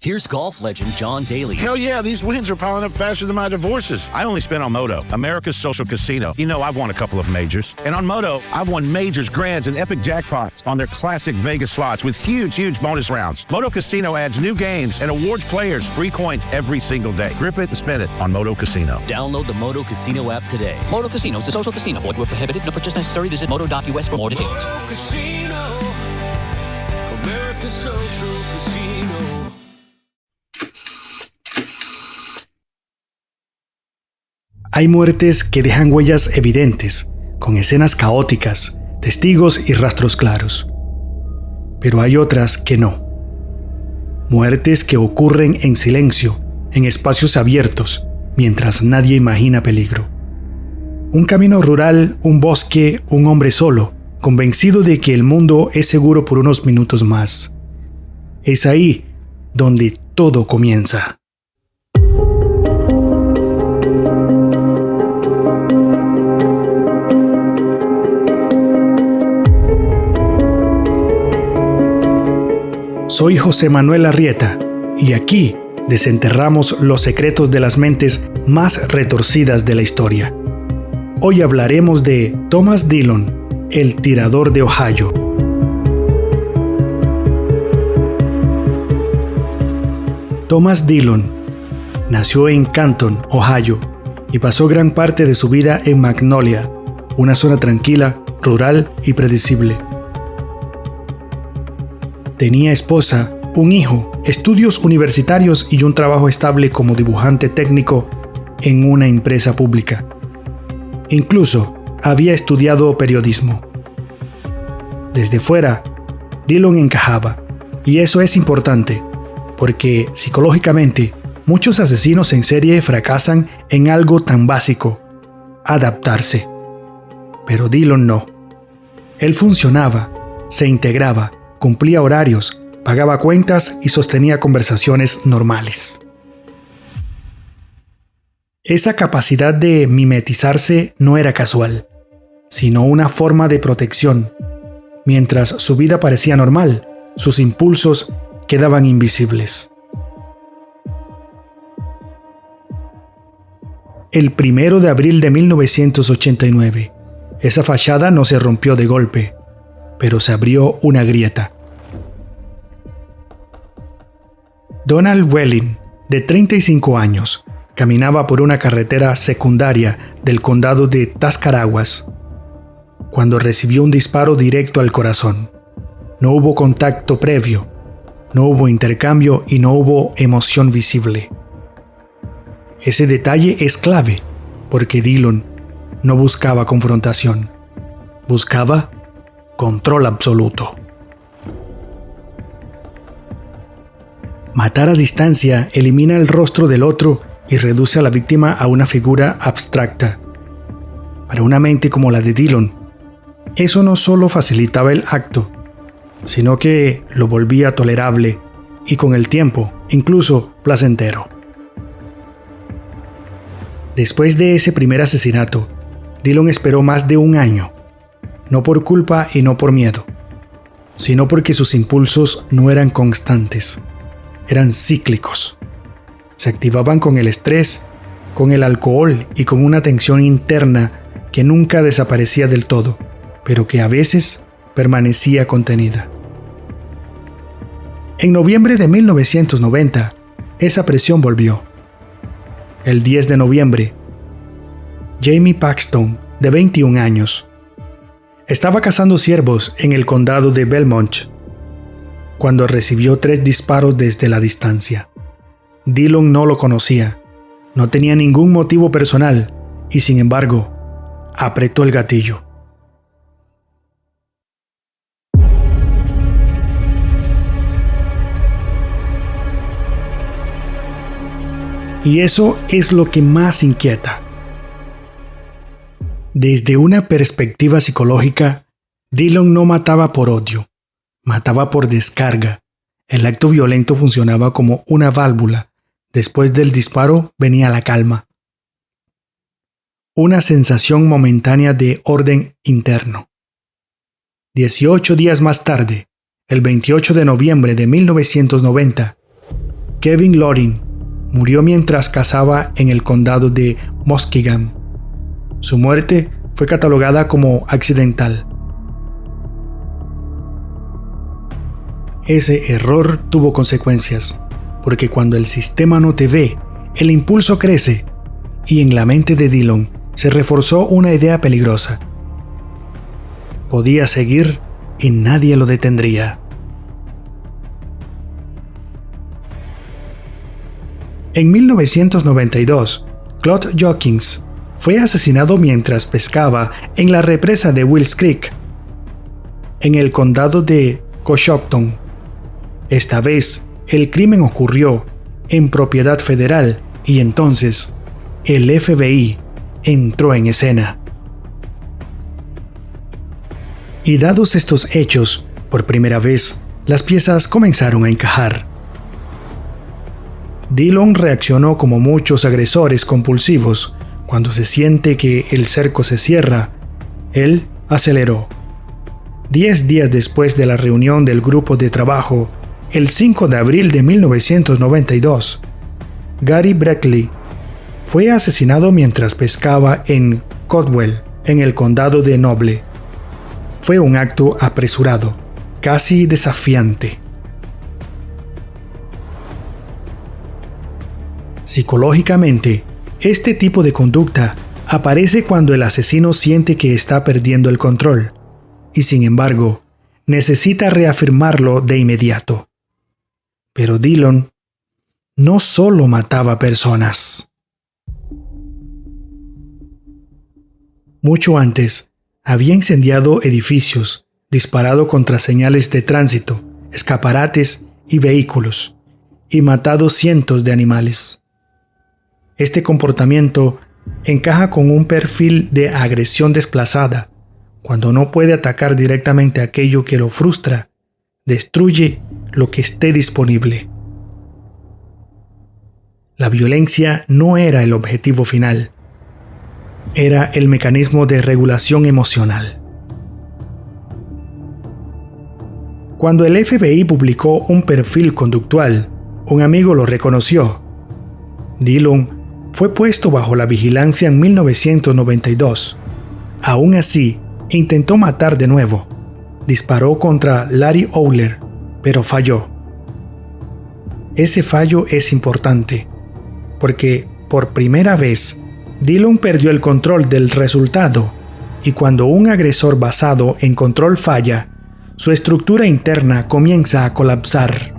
Here's golf legend John Daly. Hell yeah, these wins are piling up faster than my divorces. I only spent on Moto, America's social casino. You know, I've won a couple of majors. And on Moto, I've won majors, grands, and epic jackpots on their classic Vegas slots with huge bonus rounds. Moto Casino adds new games and awards players free coins every single day. Grip it and spin it on Moto Casino. Download the Moto Casino app today. Moto Casino is a social casino. Void where prohibited. No purchase necessary. Visit moto.us for more details. Moto Casino, America's social casino. Hay muertes que dejan huellas evidentes, con escenas caóticas, testigos y rastros claros. Pero hay otras que no. Muertes que ocurren en silencio, en espacios abiertos, mientras nadie imagina peligro. Un camino rural, un bosque, un hombre solo, convencido de que el mundo es seguro por unos minutos más. Es ahí donde todo comienza. Soy José Manuel Arrieta y aquí desenterramos los secretos de las mentes más retorcidas de la historia. Hoy hablaremos de Thomas Dillon, el tirador de Ohio. Thomas Dillon nació en Canton, Ohio, y pasó gran parte de su vida en Magnolia, una zona tranquila, rural y predecible. Tenía esposa, un hijo, estudios universitarios y un trabajo estable como dibujante técnico en una empresa pública. Incluso había estudiado periodismo. Desde fuera, Dillon encajaba, y eso es importante, porque psicológicamente muchos asesinos en serie fracasan en algo tan básico: adaptarse. Pero Dillon no. Él funcionaba, se integraba, cumplía horarios, pagaba cuentas y sostenía conversaciones normales. Esa capacidad de mimetizarse no era casual, sino una forma de protección. Mientras su vida parecía normal, sus impulsos quedaban invisibles. El 1 de abril de 1989, esa fachada no se rompió de golpe, pero se abrió una grieta. Donald Welling, de 35 años, caminaba por una carretera secundaria del condado de Tascarawas cuando recibió un disparo directo al corazón. No hubo contacto previo, no hubo intercambio y no hubo emoción visible. Ese detalle es clave, porque Dillon no buscaba confrontación, buscaba control absoluto. Matar a distancia elimina el rostro del otro y reduce a la víctima a una figura abstracta. Para una mente como la de Dillon, eso no solo facilitaba el acto, sino que lo volvía tolerable y con el tiempo, incluso placentero. Después de ese primer asesinato, Dillon esperó más de un año, no por culpa y no por miedo, sino porque sus impulsos no eran constantes, eran cíclicos. Se activaban con el estrés, con el alcohol y con una tensión interna que nunca desaparecía del todo, pero que a veces permanecía contenida. En noviembre de 1990, esa presión volvió. El 10 de noviembre, Jamie Paxton, de 21 años, estaba cazando ciervos en el condado de Belmont cuando recibió 3 disparos desde la distancia. Dillon no lo conocía, no tenía ningún motivo personal y, sin embargo, apretó el gatillo. Y eso es lo que más inquieta. Desde una perspectiva psicológica, Dillon no mataba por odio, mataba por descarga. El acto violento funcionaba como una válvula. Después del disparo venía la calma. Una sensación momentánea de orden interno. 18 días más tarde, el 28 de noviembre de 1990, Kevin Loring murió mientras cazaba en el condado de Muskingum. Su muerte fue catalogada como accidental. Ese error tuvo consecuencias, porque cuando el sistema no te ve, el impulso crece, y en la mente de Dillon se reforzó una idea peligrosa. Podía seguir y nadie lo detendría. En 1992, Claude Jokings fue asesinado mientras pescaba en la represa de Wills Creek, en el condado de Coshocton. Esta vez, el crimen ocurrió en propiedad federal y entonces el FBI entró en escena. Y dados estos hechos, por primera vez, las piezas comenzaron a encajar. Dillon reaccionó como muchos agresores compulsivos. Cuando se siente que el cerco se cierra, él aceleró. 10 días después de la reunión del grupo de trabajo, el 5 de abril de 1992, Gary Breckley fue asesinado mientras pescaba en Caldwell, en el condado de Noble. Fue un acto apresurado, casi desafiante. Psicológicamente, este tipo de conducta aparece cuando el asesino siente que está perdiendo el control y, sin embargo, necesita reafirmarlo de inmediato. Pero Dillon no solo mataba personas. Mucho antes, había incendiado edificios, disparado contra señales de tránsito, escaparates y vehículos, y matado cientos de animales. Este comportamiento encaja con un perfil de agresión desplazada. Cuando no puede atacar directamente aquello que lo frustra, destruye lo que esté disponible. La violencia no era el objetivo final, era el mecanismo de regulación emocional. Cuando el FBI publicó un perfil conductual, un amigo lo reconoció. Dillon fue puesto bajo la vigilancia en 1992. Aún así, intentó matar de nuevo. Disparó contra Larry Oller, pero falló. Ese fallo es importante, porque por primera vez, Dillon perdió el control del resultado, y cuando un agresor basado en control falla, su estructura interna comienza a colapsar.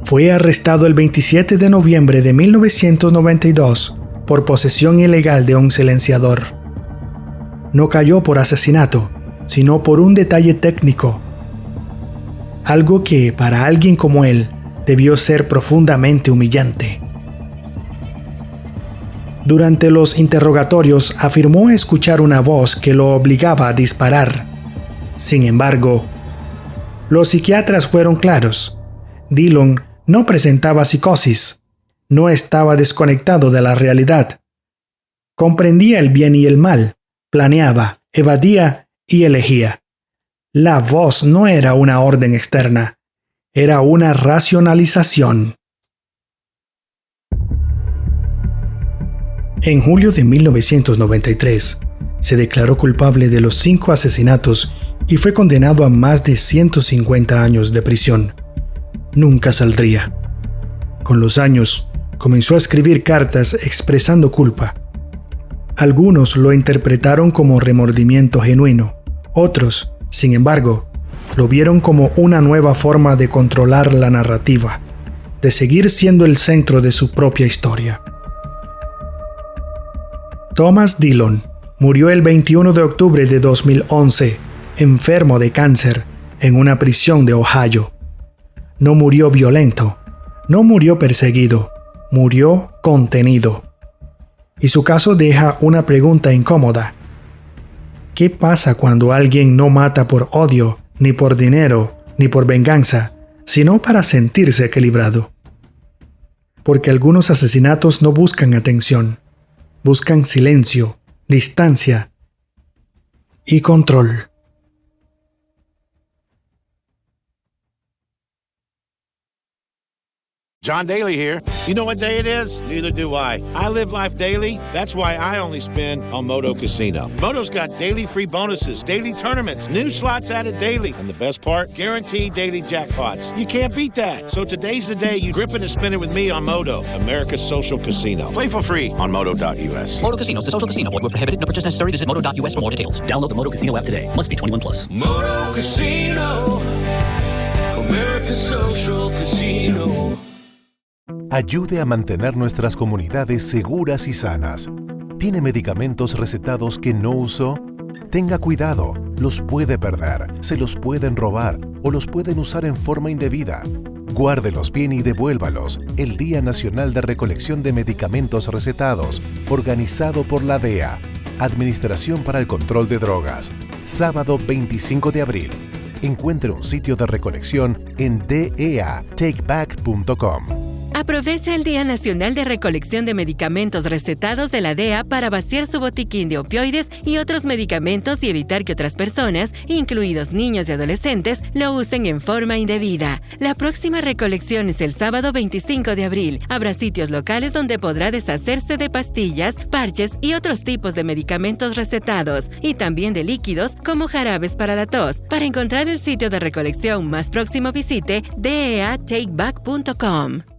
Fue arrestado el 27 de noviembre de 1992 por posesión ilegal de un silenciador. No cayó por asesinato, sino por un detalle técnico. Algo que, para alguien como él, debió ser profundamente humillante. Durante los interrogatorios afirmó escuchar una voz que lo obligaba a disparar. Sin embargo, los psiquiatras fueron claros. Dillon no presentaba psicosis, no estaba desconectado de la realidad. Comprendía el bien y el mal, planeaba, evadía y elegía. La voz no era una orden externa, era una racionalización. En julio de 1993, se declaró culpable de los 5 asesinatos y fue condenado a más de 150 años de prisión. Nunca saldría. Con los años, comenzó a escribir cartas expresando culpa. Algunos lo interpretaron como remordimiento genuino. Otros, sin embargo, lo vieron como una nueva forma de controlar la narrativa, de seguir siendo el centro de su propia historia. Thomas Dillon murió el 21 de octubre de 2011, enfermo de cáncer, en una prisión de Ohio. No murió violento, no murió perseguido, murió contenido. Y su caso deja una pregunta incómoda. ¿Qué pasa cuando alguien no mata por odio, ni por dinero, ni por venganza, sino para sentirse equilibrado? Porque algunos asesinatos no buscan atención, buscan silencio, distancia y control. John Daly here. You know what day it is? Neither do I. I live life daily. That's why I only spin on Moto Casino. Moto's got daily free bonuses, daily tournaments, new slots added daily, and the best part, guaranteed daily jackpots. You can't beat that. So today's the day you grip it and spin it with me on Moto, America's social casino. Play for free on Moto.us. Moto Casinos, the social casino. Void where prohibited. No purchase necessary. Visit Moto.us for more details. Download the Moto Casino app today. Must be 21 plus. Moto Casino, America's social casino. Ayude a mantener nuestras comunidades seguras y sanas. ¿Tiene medicamentos recetados que no usó? Tenga cuidado, los puede perder, se los pueden robar o los pueden usar en forma indebida. Guárdelos bien y devuélvalos. El Día Nacional de Recolección de Medicamentos Recetados, organizado por la DEA, Administración para el Control de Drogas. Sábado 25 de abril. Encuentre un sitio de recolección en deatakeback.com. Aprovecha el Día Nacional de Recolección de Medicamentos Recetados de la DEA para vaciar su botiquín de opioides y otros medicamentos y evitar que otras personas, incluidos niños y adolescentes, lo usen en forma indebida. La próxima recolección es el sábado 25 de abril. Habrá sitios locales donde podrá deshacerse de pastillas, parches y otros tipos de medicamentos recetados, y también de líquidos como jarabes para la tos. Para encontrar el sitio de recolección más próximo, visite deatakeback.com.